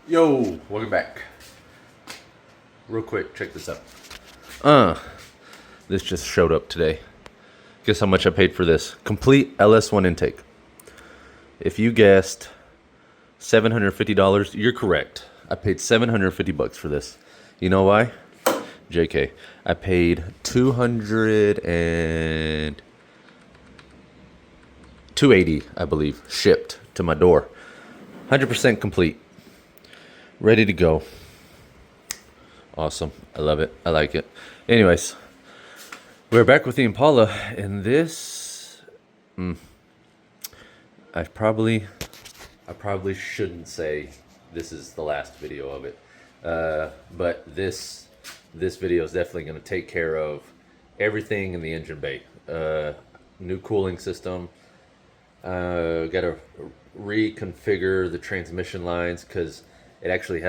Yo, welcome back. Real quick, check this out. This just showed up today. Guess how much I paid for this? Complete LS1 intake. If you guessed $750, you're correct. I paid $750 for this. You know why? JK. I paid $280, I believe, shipped to my door. 100% complete. Ready to go. Awesome. I love it. I like it. Anyways, we're back with the Impala, and this I probably shouldn't say this is the last video of it. But this video is definitely going to take care of everything in the engine bay. New cooling system. Got to reconfigure the transmission lines because it actually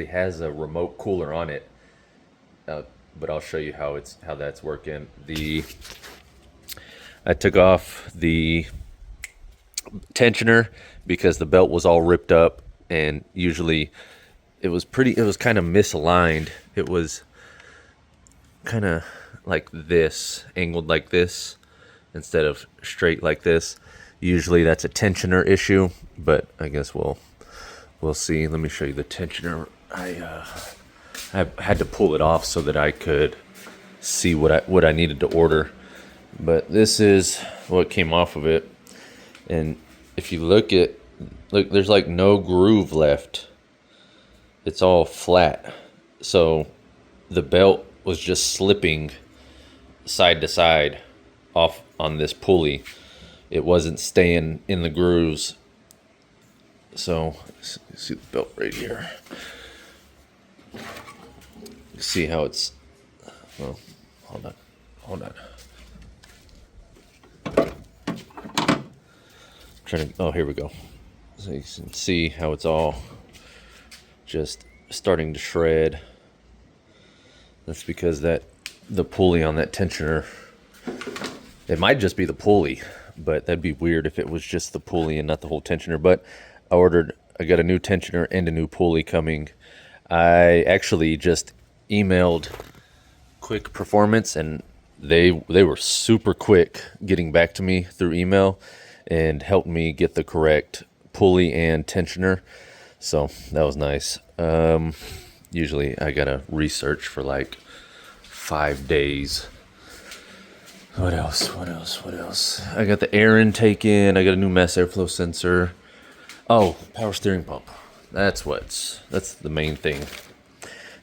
has a remote cooler on it. But I'll show you how that's working. I took off the tensioner because the belt was all ripped up, and usually it was kind of misaligned. It was kind of like this, angled like this instead of straight like this. Usually that's a tensioner issue, but I guess we'll see. Let me show you the tensioner. I had to pull it off so that I could see what I needed to order. But this is what came off of it. And if you look, there's like no groove left. It's all flat. So the belt was just slipping side to side off on this pulley. It wasn't staying in the grooves. So see the belt right here. See how it's, well, hold on. Oh, here we go. So you can see how it's all just starting to shred. That's because the pulley on that tensioner, it might just be the pulley, but that'd be weird if it was just the pulley and not the whole tensioner. But I got a new tensioner and a new pulley coming. I actually just emailed Quick Performance, and they were super quick getting back to me through email and helped me get the correct pulley and tensioner. So that was nice. Usually I gotta research for like 5 days. What else? I got the air intake in. I got a new mass airflow sensor. Oh, power steering pump. That's the main thing.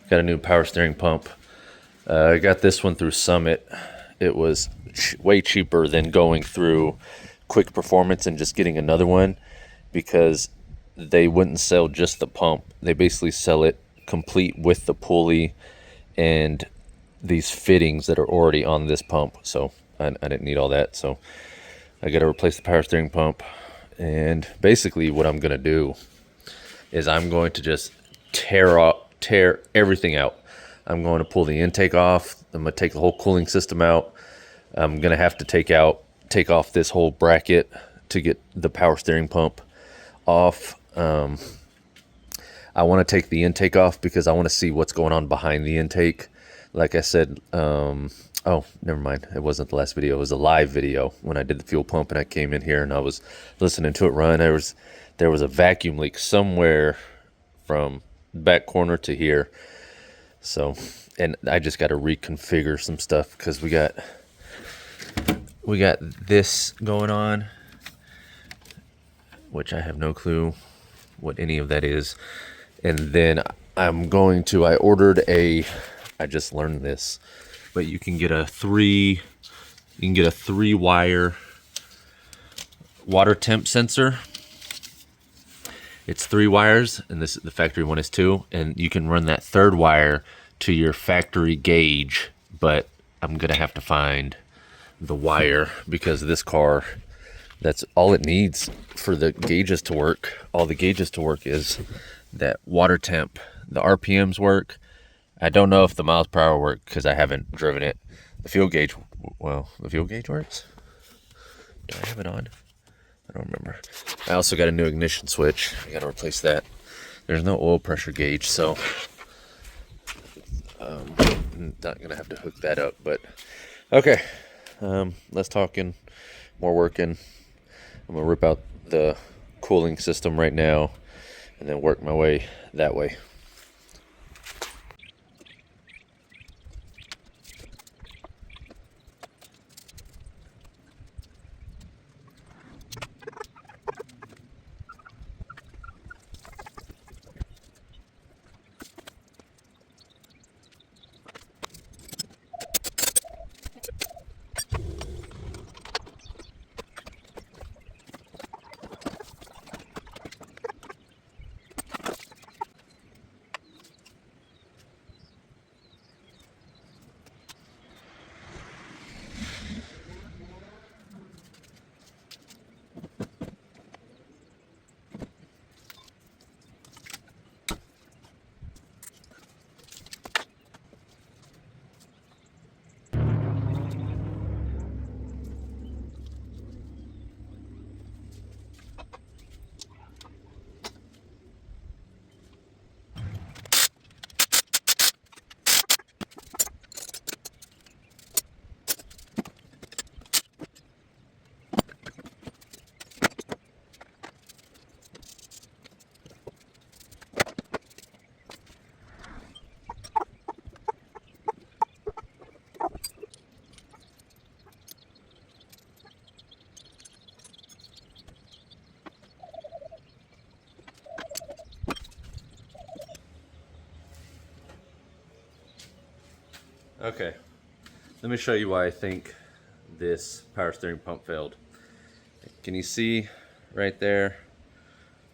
Got a new power steering pump. I got this one through Summit. It was way cheaper than going through Quick Performance and just getting another one, because they wouldn't sell just the pump. They basically sell it complete with the pulley and these fittings that are already on this pump. So I didn't need all that. So I got to replace the power steering pump. And basically what I'm going to do is I'm going to just tear everything out. I'm going to pull the intake off. I'm going to take the whole cooling system out. I'm going to have to take off this whole bracket to get the power steering pump off. I want to take the intake off because I want to see what's going on behind the intake. Like I said, oh, never mind. It wasn't the last video. It was a live video when I did the fuel pump, and I came in here and I was listening to it run. There was a vacuum leak somewhere from back corner to here. So, and I just got to reconfigure some stuff because we got this going on, which I have no clue what any of that is. And then I just learned this, but you can get a 3-wire water temp sensor. It's 3 wires, and the factory one is 2, and you can run that 3rd wire to your factory gauge, but I'm gonna have to find the wire because this car, that's all it needs for the gauges to work. All the gauges to work is that water temp. The RPMs work. I don't know if the miles per hour work because I haven't driven it. The fuel gauge works. Do I have it on? I don't remember. I also got a new ignition switch. I got to replace that. There's no oil pressure gauge, so I'm not gonna have to hook that up. But okay, less talking, more working. I'm gonna rip out the cooling system right now and then work my way that way. Okay, let me show you why I think this power steering pump failed. Can you see right there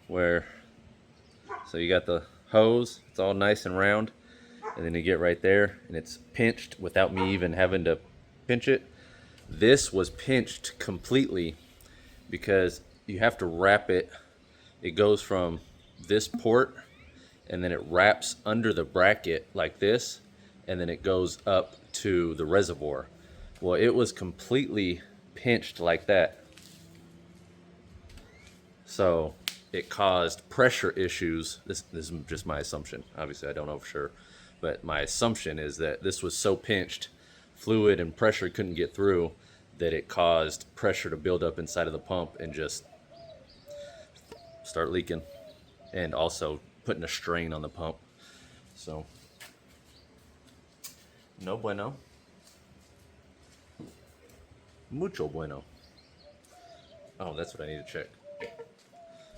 where, so you got the hose, it's all nice and round, and then you get right there and it's pinched without me even having to pinch it. This was pinched completely because you have to wrap it. It goes from this port and then it wraps under the bracket like this, and then it goes up to the reservoir. Well, it was completely pinched like that. So it caused pressure issues. This is just my assumption. Obviously, I don't know for sure. But my assumption is that this was so pinched, fluid and pressure couldn't get through, that it caused pressure to build up inside of the pump and just start leaking. And also putting a strain on the pump. So, no bueno. Mucho bueno. Oh, that's what I need to check.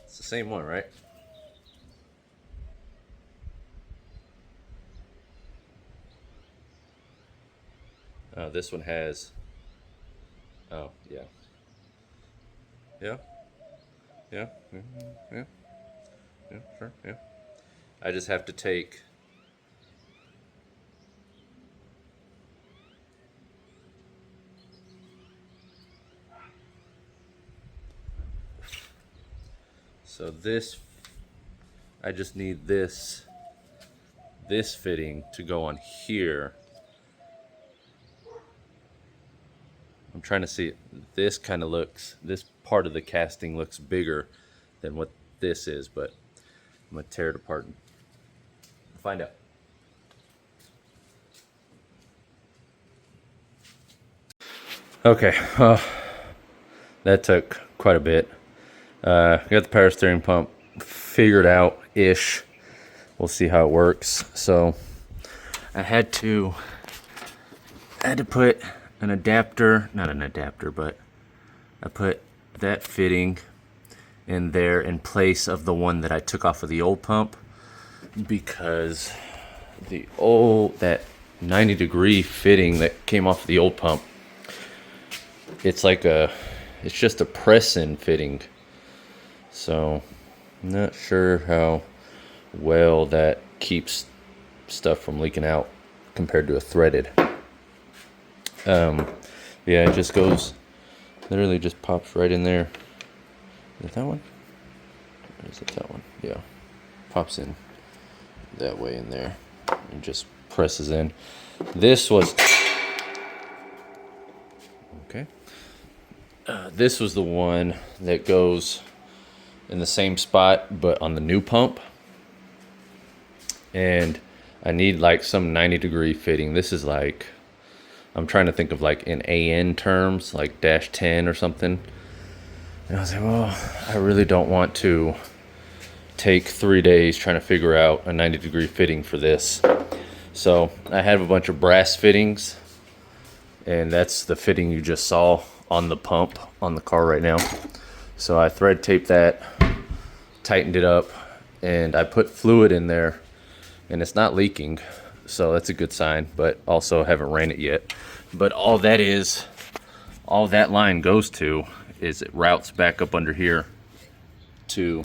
It's the same one, right? This one has, oh, yeah. Yeah. Yeah. Yeah. Yeah, sure, yeah. I just have to take so this, I just need this fitting to go on here. I'm trying to see, this kind of looks, this part of the casting looks bigger than what this is, but I'm gonna tear it apart and find out. Okay, that took quite a bit. Got the power steering pump figured out-ish. We'll see how it works. So I had to put an adapter, not an adapter, but I put that fitting in there in place of the one that I took off of the old pump, because that 90-degree fitting that came off the old pump, it's just a press-in fitting. So I'm not sure how well that keeps stuff from leaking out compared to a threaded. Yeah, it just goes, literally just pops right in there. Is it that one? Or is it that one? Yeah. Pops in that way in there and just presses in. This was, okay. This was the one that goes in the same spot but on the new pump. and I need like some 90-degree fitting. This is like, I'm trying to think of like in AN terms, like -10 or something. And I was like, well, I really don't want to take 3 days trying to figure out a 90-degree fitting for this. So I have a bunch of brass fittings, and that's the fitting you just saw on the pump on the car right now. So I thread taped that, tightened it up, and I put fluid in there, and it's not leaking, so that's a good sign, but also haven't ran it yet. But all that line goes to is it routes back up under here to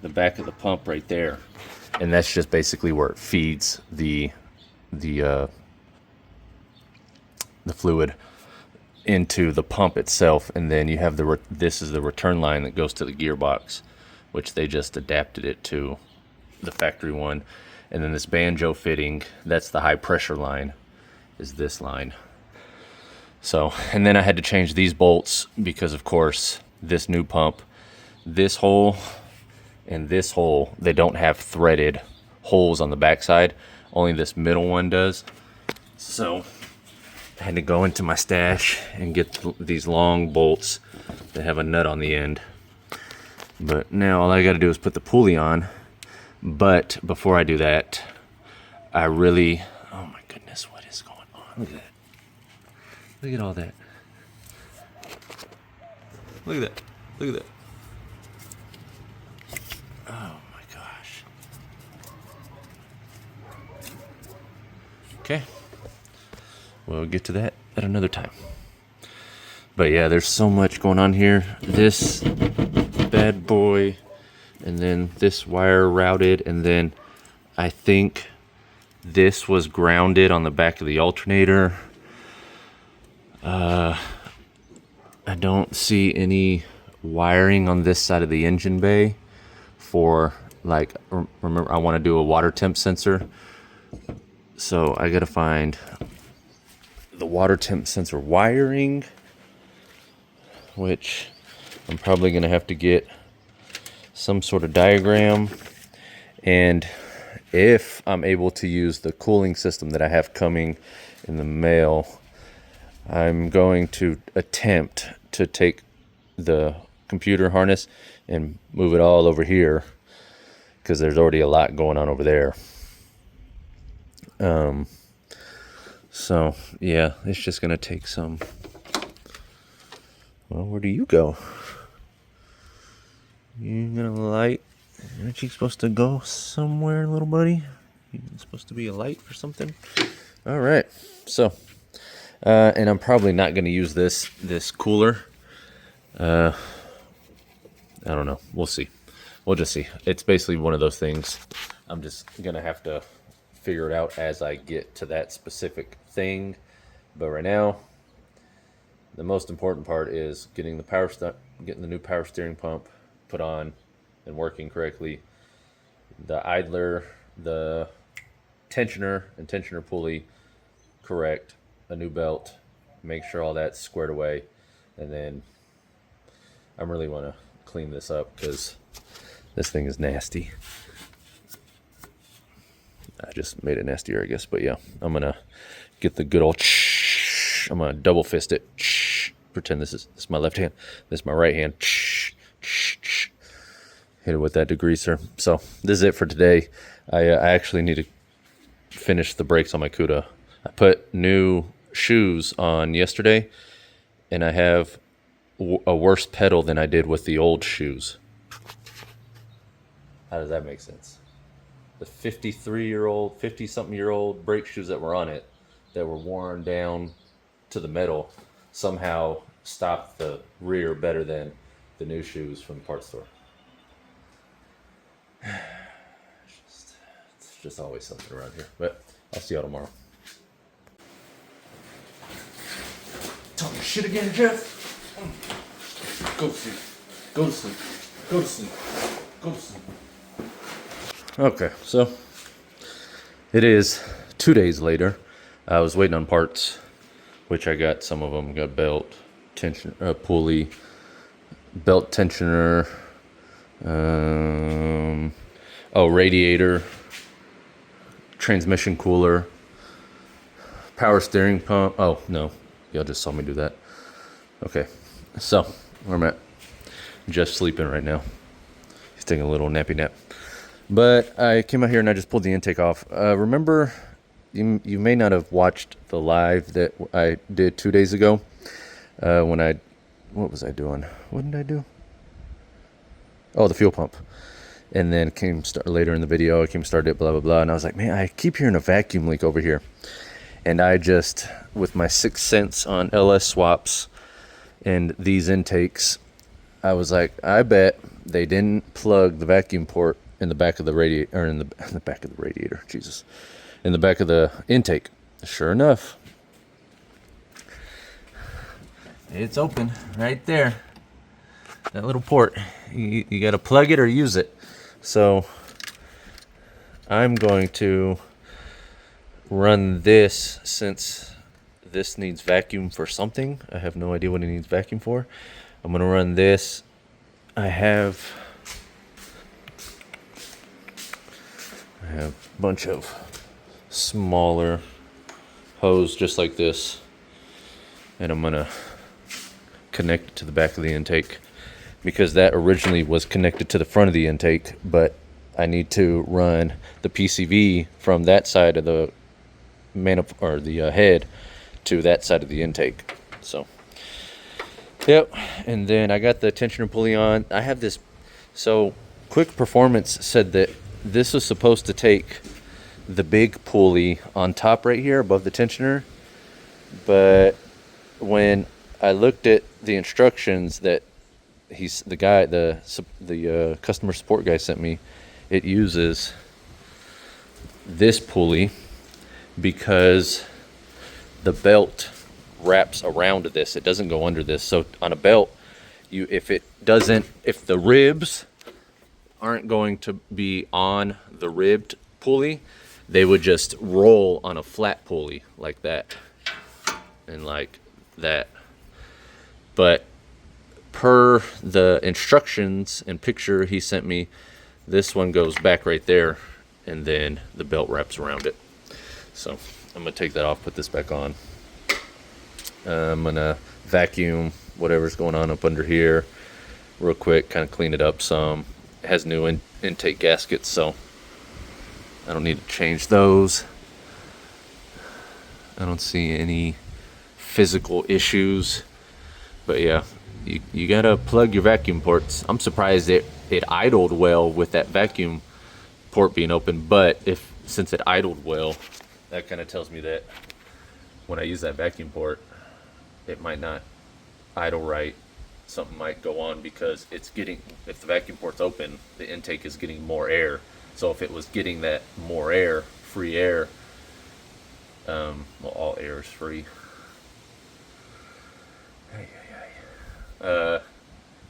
the back of the pump right there, and that's just basically where it feeds the fluid into the pump itself. And then you have this is the return line that goes to the gearbox, which they just adapted it to the factory one. And then this banjo fitting, that's the high pressure line, is this line. So, and then I had to change these bolts because of course this new pump, this hole and this hole, they don't have threaded holes on the backside. Only this middle one does. So I had to go into my stash and get these long bolts that have a nut on the end. But now all I got to do is put the pulley on. But before I do that, oh my goodness, what is going on? Look at that. Look at all that. Look at that. Look at that. Oh my gosh. Okay. We'll get to that at another time. But yeah, there's so much going on here. This bad boy, and then this wire routed, and then I think this was grounded on the back of the alternator. I don't see any wiring on this side of the engine bay for, like, remember I want to do a water temp sensor, so I gotta find the water temp sensor wiring, which I'm probably gonna have to get some sort of diagram. And if I'm able to use the cooling system that I have coming in the mail, I'm going to attempt to take the computer harness and move it all over here, because there's already a lot going on over there. So yeah, it's just gonna take some. Well, where do you go? You gonna light? Aren't you supposed to go somewhere, little buddy? You're supposed to be a light for something. All right, so and I'm probably not gonna use this cooler. I don't know. We'll see. We'll just see. It's basically one of those things. I'm just gonna have to figure it out as I get to that specific thing. But right now, the most important part is getting the new power steering pump put on and working correctly. The idler, the tensioner and tensioner pulley correct, a new belt, make sure all that's squared away, and then I really want to clean this up because this thing is nasty. I just made it nastier, I guess, but yeah, I'm gonna get the good old I'm gonna double fist it, pretend this is my left hand, this is my right hand, hit it with that degreaser. So this is it for today. I actually need to finish the brakes on my Cuda. I put new shoes on yesterday, and I have a worse pedal than I did with the old shoes. How does that make sense? The 50-something-year-old brake shoes that were on it, that were worn down to the metal, somehow stopped the rear better than the new shoes from the parts store. It's just always something around here. But I'll see y'all tomorrow. Talking shit again, Jeff? Go to sleep. Go to sleep. Go to sleep. Go to sleep. Okay, so it is 2 days later. I was waiting on parts, which I got some of them. Got belt, tension, pulley, belt tensioner, radiator, transmission cooler, power steering pump. Oh, no. Y'all just saw me do that. Okay. So, where I'm at. Just sleeping right now. He's taking a little nappy nap. But I came out here and I just pulled the intake off. Remember, you may not have watched the live that I did 2 days ago. What was I doing? What did I do? Oh, the fuel pump. And then later in the video, I started it, blah, blah, blah. And I was like, man, I keep hearing a vacuum leak over here. And I just, with my 6 cents on LS swaps and these intakes, I was like, I bet they didn't plug the vacuum port in the back of the radiator, or in the back of the radiator, Jesus. In the back of the intake. Sure enough. It's open right there. That little port. You got to plug it or use it. So I'm going to run this, since this needs vacuum for something. I have no idea what it needs vacuum for. I'm going to run this. I have a bunch of smaller hose just like this. And I'm going to connect it to the back of the intake, because that originally was connected to the front of the intake, but I need to run the PCV from that side of the head to that side of the intake. So, yep. And then I got the tensioner pulley on. I have this. So, Quick Performance said that this was supposed to take the big pulley on top right here above the tensioner, but when I looked at the instructions that the customer support guy sent me, it uses this pulley because the belt wraps around this. It doesn't go under this. So on a belt, if the ribs aren't going to be on the ribbed pulley, they would just roll on a flat pulley like that and like that. But per the instructions and picture he sent me, this one goes back right there, and then the belt wraps around it. So I'm gonna take that off, put this back on. I'm gonna vacuum whatever's going on up under here real quick, kind of clean it up some. It has new intake gaskets, so I don't need to change those. I don't see any physical issues, but yeah, you gotta plug your vacuum ports. I'm surprised it idled well with that vacuum port being open, but since it idled well, that kind of tells me that when I use that vacuum port, it might not idle right. Something might go on, because if the vacuum port's open, the intake is getting more air. So if it was getting that more air, free air, well, all air is free.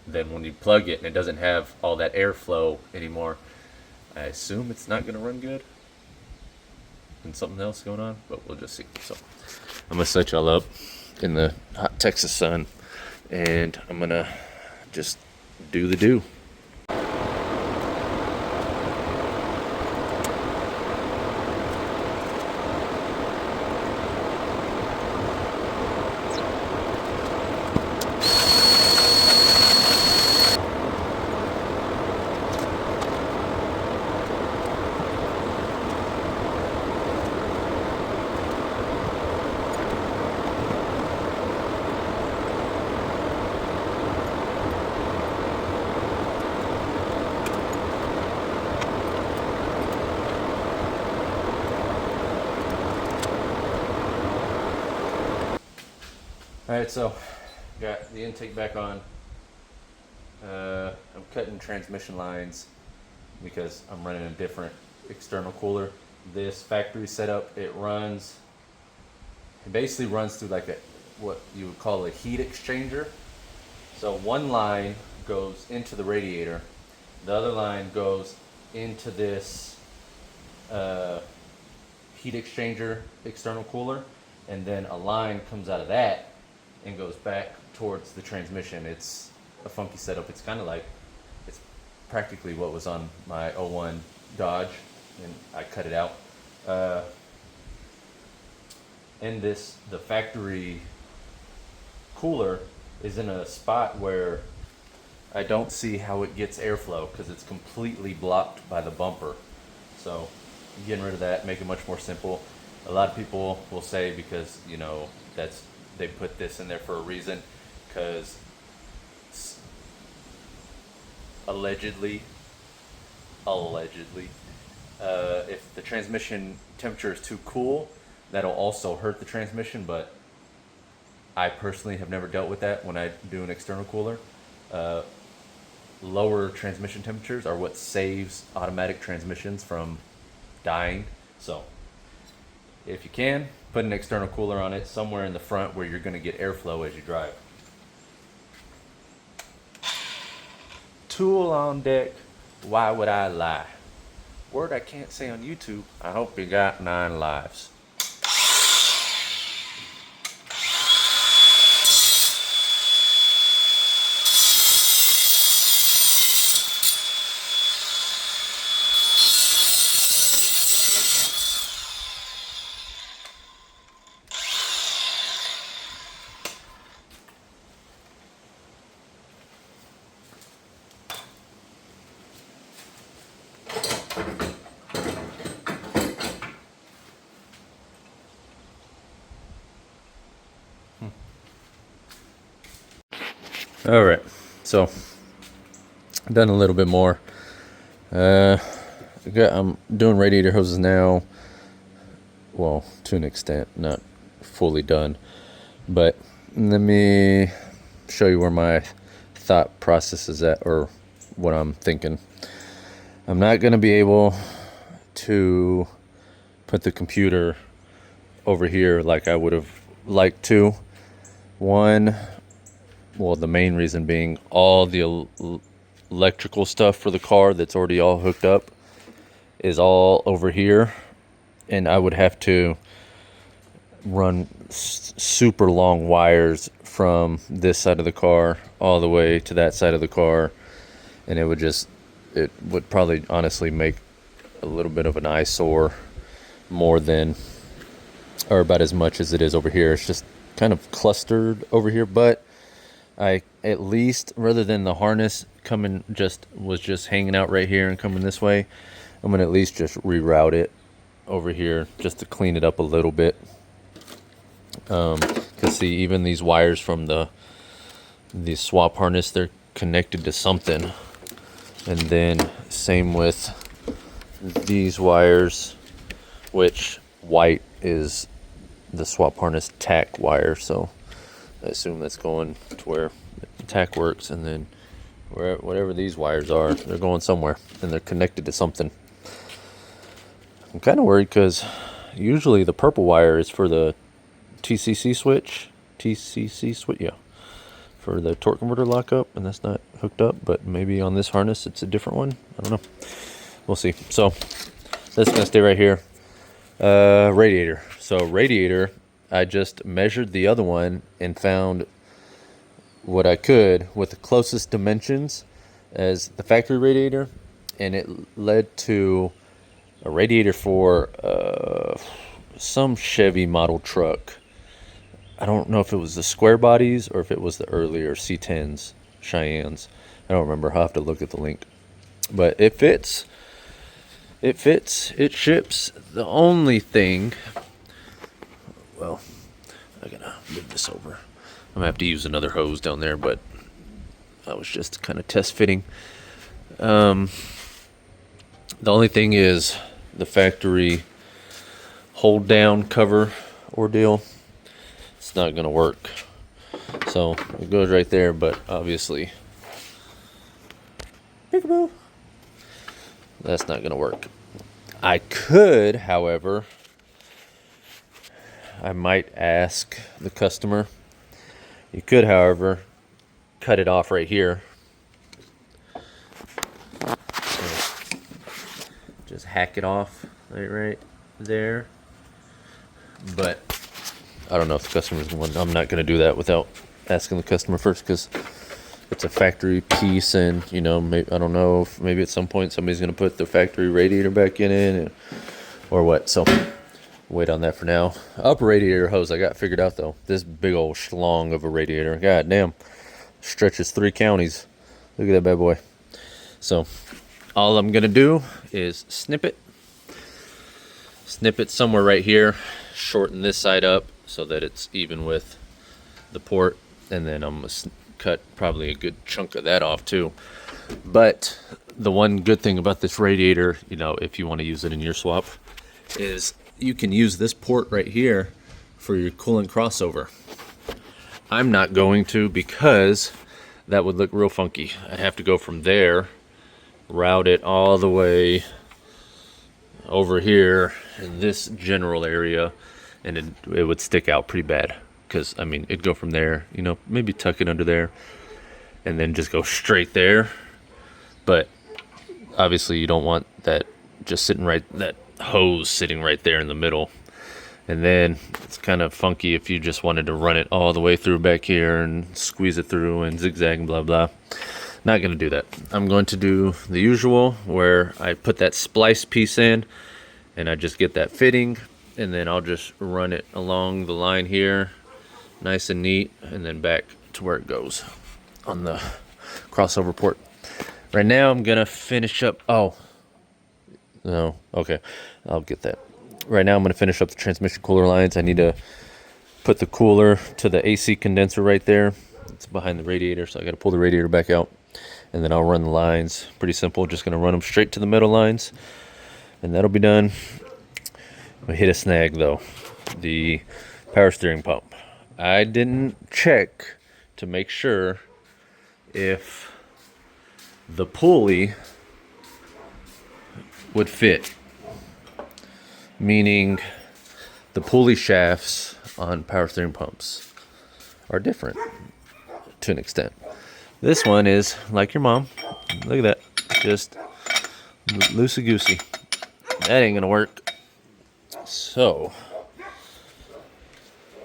Then when you plug it and it doesn't have all that airflow anymore, I assume it's not going to run good. And something else going on, but we'll just see. So I'm going to set y'all up in the hot Texas sun, and I'm going to just do the do. Alright, so got the intake back on. I'm cutting transmission lines because I'm running a different external cooler. This factory setup, it basically runs through like what you would call a heat exchanger. So one line goes into the radiator, the other line goes into this heat exchanger external cooler, and then a line comes out of that and goes back towards the transmission. It's a funky setup. It's practically what was on my '01 Dodge, and I cut it out And the factory cooler is in a spot where I don't see how it gets airflow because it's completely blocked by the bumper. So getting rid of that, make it much more simple. A lot of people will say, because they put this in there for a reason, because allegedly, if the transmission temperature is too cool, that'll also hurt the transmission. But I personally have never dealt with that when I do an external cooler. Lower transmission temperatures are what saves automatic transmissions from dying. So if you can, put an external cooler on it somewhere in the front where you're going to get airflow as you drive. Tool on deck, why would I lie? Word I can't say on YouTube. I hope you got 9 lives. All right, so done a little bit more. I'm doing radiator hoses now. Well, to an extent, not fully done. But let me show you where my thought process is at, or what I'm thinking. I'm not going to be able to put the computer over here like I would have liked to. The main reason being all the electrical stuff for the car that's already all hooked up is all over here, and I would have to run super long wires from this side of the car all the way to that side of the car, and it would probably honestly make a little bit of an eyesore, more than, or about as much as it is over here. It's just kind of clustered over here, but I, at least, rather than the harness was just hanging out right here and coming this way, I'm going to at least just reroute it over here just to clean it up a little bit. Because see, even these wires from the swap harness, they're connected to something. And then same with these wires, which white is the swap harness tack wire. So I assume that's going to where the tack works, and then whatever these wires are, they're going somewhere, and they're connected to something. I'm kind of worried because usually the purple wire is for the TCC switch, yeah, for the torque converter lockup, and that's not hooked up, but maybe on this harness it's a different one. I don't know. We'll see. So that's going to stay right here. Radiator. So radiator, I just measured the other one and found what I could with the closest dimensions as the factory radiator, and it led to a radiator for some Chevy model truck. I don't know if it was the square bodies or if it was the earlier C10s, Cheyennes. I don't remember. I'll have to look at the link. But it fits. It ships. The only thing, well, I gotta move this over. I'm gonna have to use another hose down there, but I was just kind of test fitting. The only thing is the factory hold down cover ordeal. It's not gonna work. So it goes right there, but obviously, peekaboo, that's not gonna work. I could, however, I might ask the customer. You could, however, cut it off right here. So just hack it off right there. But I don't know if the customer's one. I'm not going to do that without asking the customer first, because it's a factory piece, and maybe, I don't know if maybe at some point somebody's going to put the factory radiator back in it. And or what. So wait on that for now. Upper radiator hose I got figured out though. This big old schlong of a radiator, god damn, stretches 3 counties. Look at that bad boy. So all I'm gonna do is snip it somewhere right here, shorten this side up so that it's even with the port, and then I'm gonna cut probably a good chunk of that off too. But the one good thing about this radiator, you know, if you want to use it in your swap, is you can use this port right here for your coolant crossover. I'm not going to, because that would look real funky. I'd have to go from there, route it all the way over here in this general area, and it would stick out pretty bad. Because, I mean, it'd go from there, you know, maybe tuck it under there, and then just go straight there. But obviously you don't want that just sitting right, that hose sitting right there in the middle. And then it's kind of funky if you just wanted to run it all the way through back here and squeeze it through and zigzag and blah blah. Not going to do that. I'm going to do the usual, where I put that splice piece in and I just get that fitting, and then I'll just run it along the line here nice and neat, and then back to where it goes on the crossover port. Right now I'm gonna finish up, oh no, okay, I'll get that. Right now I'm gonna finish up the transmission cooler lines. I need to put the cooler to the AC condenser right there. It's behind the radiator, so I gotta pull the radiator back out, and then I'll run the lines. Pretty simple, just gonna run them straight to the metal lines, and that'll be done. I hit a snag though, the power steering pump. I didn't check to make sure if the pulley would fit, meaning the pulley shafts on power steering pumps are different to an extent. This one is like your mom. Look at that, just loosey-goosey. That ain't gonna work. So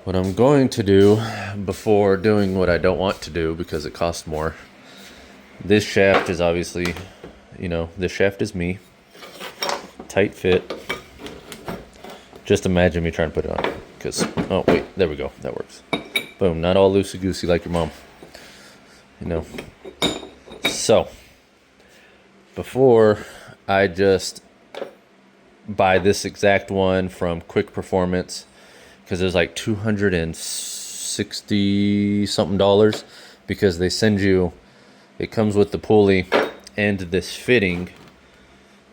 what I'm going to do before doing what I don't want to do, because it costs more, this shaft is obviously, you know, this shaft is me. Tight fit. Just imagine me trying to put it on. Because, oh wait, there we go. That works. Boom, not all loosey-goosey like your mom. You know. So, before I just buy this exact one from Quick Performance, because there's like $260 something, because they send you, it comes with the pulley and this fitting,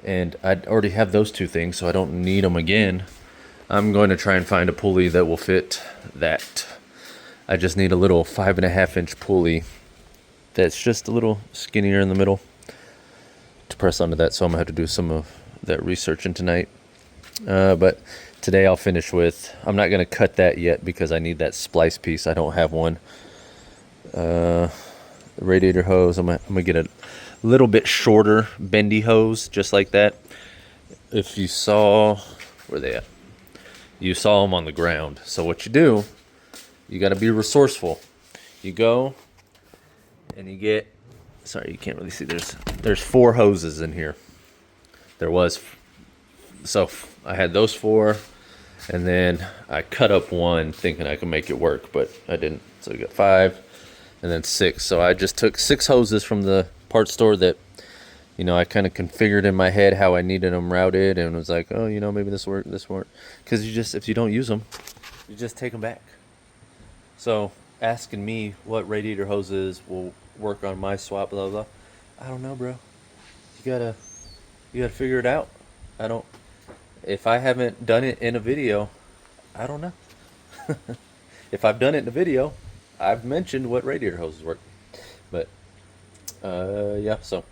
and I already have those two things, so I don't need them again. I'm going to try and find a pulley that will fit that. I just need a little 5.5-inch pulley that's just a little skinnier in the middle to press onto that, so I'm gonna have to do some of that researching tonight. But today I'll finish with, I'm not going to cut that yet because I need that splice piece. I don't have one. Radiator hose, I'm going to get a little bit shorter bendy hose, just like that. If you saw, where are they at? You saw them on the ground. So what you do, you got to be resourceful. You go and you get, sorry, you can't really see, there's 4 hoses in here. There was, so I had those 4, and then I cut up one thinking I could make it work, but I didn't. So we got 5 and then 6. So I just took 6 hoses from the parts store that, you know, I kind of configured in my head how I needed them routed, and was like, oh, you know, maybe this work, this won't. Because you just, if you don't use them, you just take them back. So asking me what radiator hoses will work on my swap, blah blah, I don't know, bro. You gotta figure it out. I don't. If I haven't done it in a video, I don't know. If I've done it in a video, I've mentioned what radiator hoses work. But yeah, so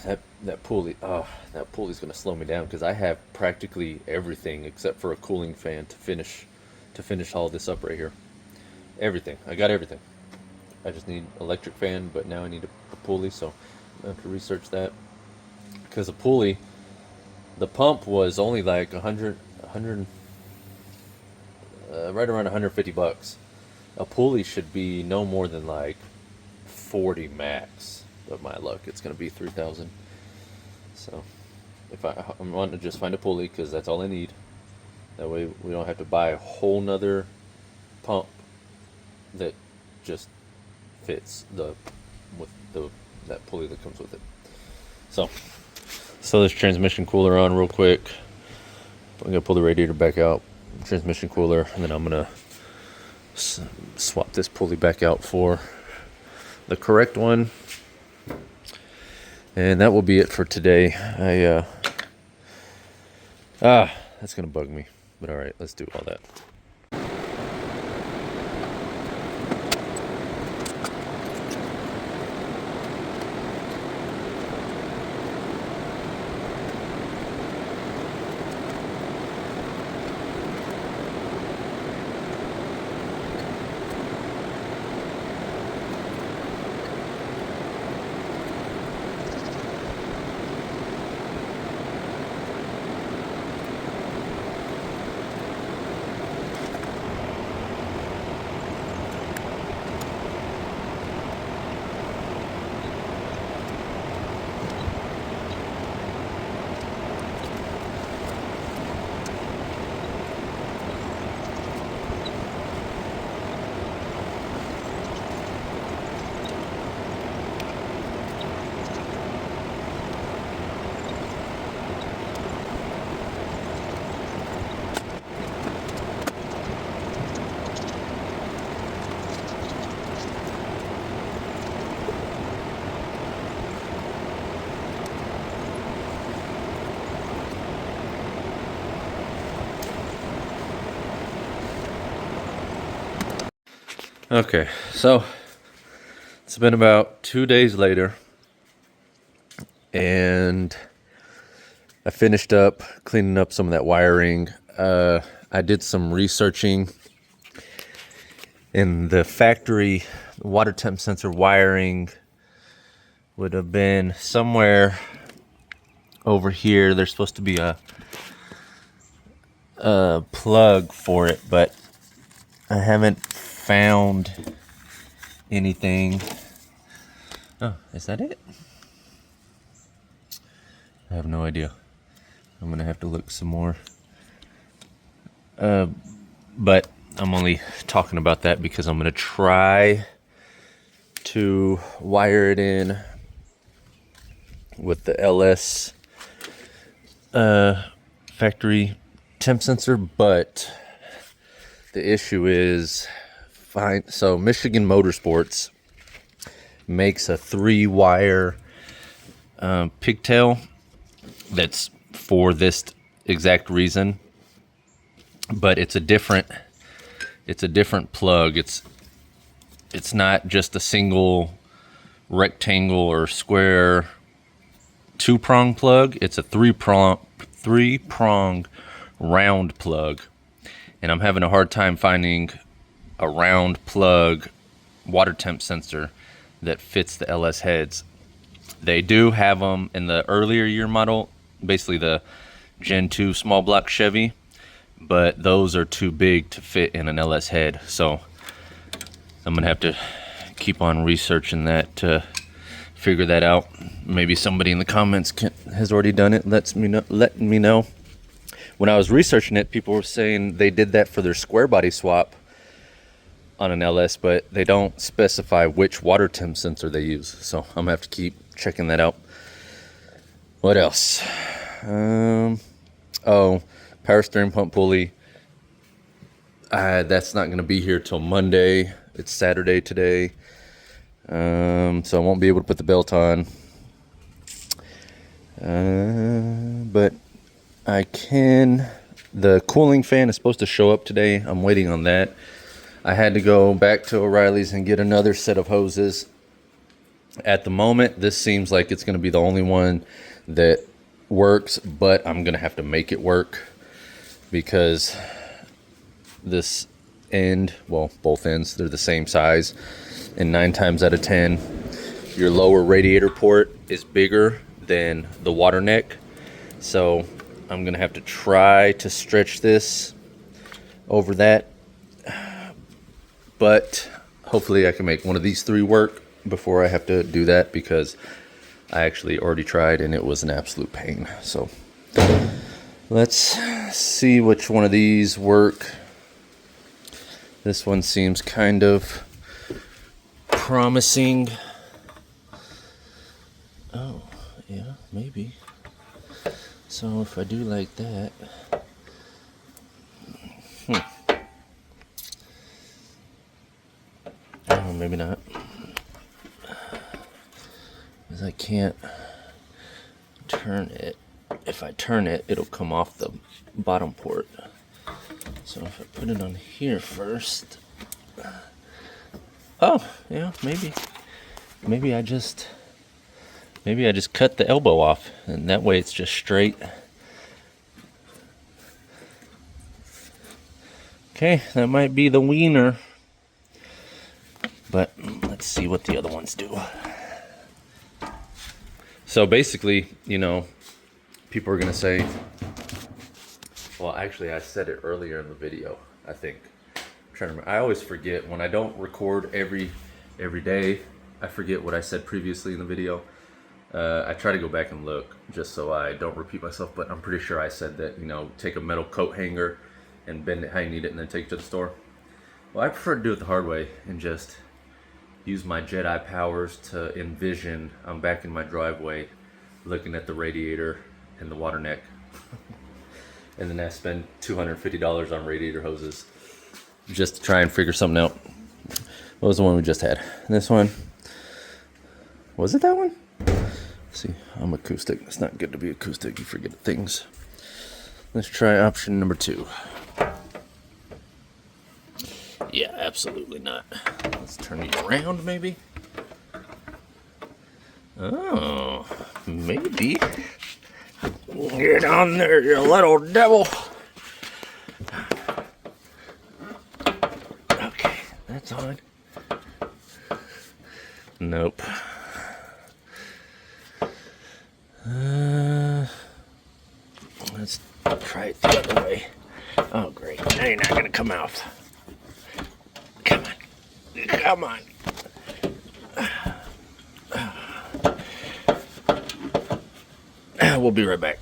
that pulley, that pulley's gonna slow me down, because I have practically everything except for a cooling fan to finish all this up right here. Everything. I got everything. I just need electric fan, but now I need a pulley, so I have to research that. Because a pulley, the pump was only like 100, right around $150. A pulley should be no more than like 40 max. But my luck, it's gonna be 3,000. So I'm wanting to just find a pulley because that's all I need. That way we don't have to buy a whole nother pump that just fits with the that pulley that comes with it. So this transmission cooler on real quick. I'm gonna pull the radiator back out, transmission cooler, and then I'm gonna swap this pulley back out for the correct one. And that will be it for today. That's gonna bug me. But all right, let's do all that. Okay, so it's been about 2 days later, and I finished up cleaning up some of that wiring. I did some researching, and the factory water temp sensor wiring would have been somewhere over here. There's supposed to be a plug for it, but I haven't found anything. Oh, is that it? I have no idea. I'm gonna have to look some more. But I'm only talking about that because I'm gonna try to wire it in with the LS factory temp sensor, but the issue is fine. So Michigan Motorsports makes a 3-wire pigtail that's for this exact reason, but it's a different plug. It's not just a single rectangle or square 2-prong plug. It's a 3-prong round plug, and I'm having a hard time finding a round plug water temp sensor that fits the LS heads. They do have them in the earlier year model, basically the Gen 2 small block Chevy, but those are too big to fit in an LS head. So I'm gonna have to keep on researching that to figure that out. Maybe somebody in the comments has already done it. Let me know. When I was researching it, people were saying they did that for their square body swap on an LS, but they don't specify which water temp sensor they use. So I'm gonna have to keep checking that out. What else? Oh, power steering pump pulley. That's not gonna be here till Monday. It's Saturday today. So I won't be able to put the belt on. But I can. The cooling fan is supposed to show up today. I'm waiting on that. I had to go back to O'Reilly's and get another set of hoses. At the moment, this seems like it's going to be the only one that works, but I'm going to have to make it work because this end, well, both ends, they're the same size. And 9 times out of 10, your lower radiator port is bigger than the water neck. So I'm going to have to try to stretch this over that. But hopefully I can make one of these 3 work before I have to do that, because I actually already tried and it was an absolute pain. So let's see which one of these work. This one seems kind of promising. Oh, yeah, maybe. So if I do like that, oh, maybe not. Because I can't turn it. If I turn it, it'll come off the bottom port. So if I put it on here first. Oh, yeah, maybe. Maybe I just cut the elbow off, and that way it's just straight. Okay, that might be the wiener. But let's see what the other ones do. So basically, you know, people are gonna say, well, actually I said it earlier in the video, I think. I'm trying to remember. I always forget when I don't record every day. I forget what I said previously in the video. I try to go back and look just so I don't repeat myself, but I'm pretty sure I said that, you know, take a metal coat hanger and bend it how you need it and then take it to the store. Well, I prefer to do it the hard way and just use my Jedi powers to envision I'm back in my driveway looking at the radiator and the water neck. And then I spend $250 on radiator hoses just to try and figure something out. What was the one we just had? This one. Was it that one? Let's see, I'm acoustic. It's not good to be acoustic. You forget things. Let's try option number 2. Yeah, absolutely not. Let's turn it around, maybe. Oh, maybe. Get on there, you little devil. Okay, that's on. Nope. Let's try it the other way. Oh, great. Now you're not going to come out. Come on. Come on. We'll be right back.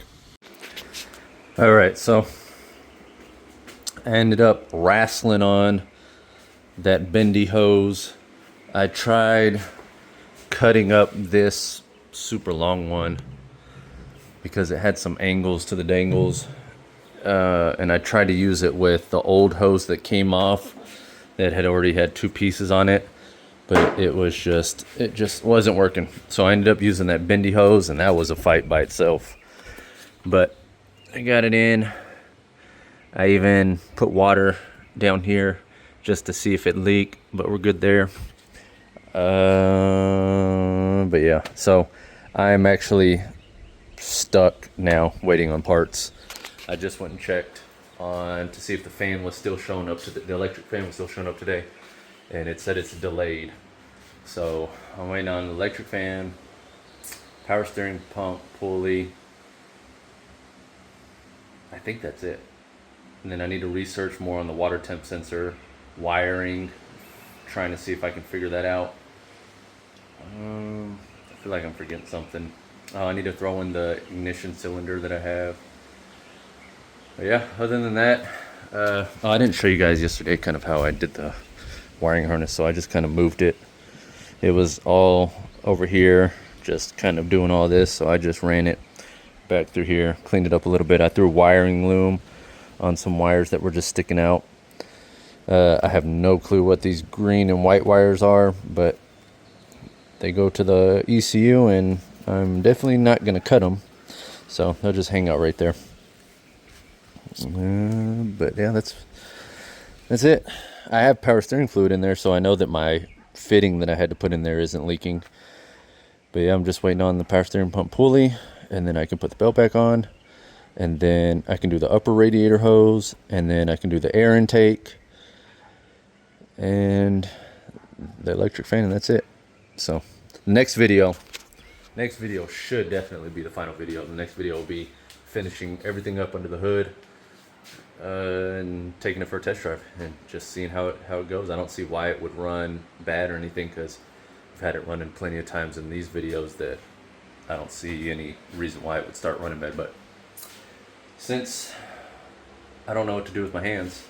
All right, so I ended up wrestling on that bendy hose. I tried cutting up this super long one because it had some angles to the dangles, and I tried to use it with the old hose that came off that had already had 2 pieces on it, but it just wasn't working. So I ended up using that bendy hose, and that was a fight by itself. But I got it in. I even put water down here just to see if it leaked, but we're good there. But yeah, so I'm actually stuck now waiting on parts. I just went and checked on to see if the fan was still showing up, the electric fan was still showing up today, and it said it's delayed. So I'm waiting on the electric fan, power steering pump, pulley. I think that's it. And then I need to research more on the water temp sensor, wiring, trying to see if I can figure that out. I feel like I'm forgetting something. Oh, I need to throw in the ignition cylinder that I have. But yeah, other than that, I didn't show you guys yesterday kind of how I did the wiring harness, so I just kind of moved it. It was all over here, just kind of doing all this, so I just ran it back through here, cleaned it up a little bit. I threw wiring loom on some wires that were just sticking out. I have no clue what these green and white wires are, but they go to the ECU, and I'm definitely not going to cut them, so they'll just hang out right there. But yeah, that's it. I have power steering fluid in there, so I know that my fitting that I had to put in there isn't leaking. But yeah, I'm just waiting on the power steering pump pulley, and then I can put the belt back on, and then I can do the upper radiator hose, and then I can do the air intake and the electric fan, and that's it. So next video should definitely be the final video. The next video will be finishing everything up under the hood, and taking it for a test drive and just seeing how it goes. I don't see why it would run bad or anything, because I've had it running plenty of times in these videos that I don't see any reason why it would start running bad. But since I don't know what to do with my hands,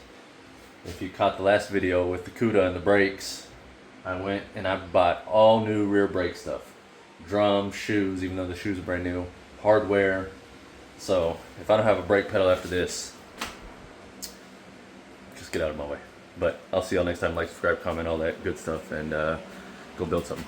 if you caught the last video with the CUDA and the brakes, I went and I bought all new rear brake stuff. Drums, shoes, even though the shoes are brand new, hardware. So if I don't have a brake pedal after this, just get out of my way. But I'll see y'all next time. Like, subscribe, comment, all that good stuff, and go build something.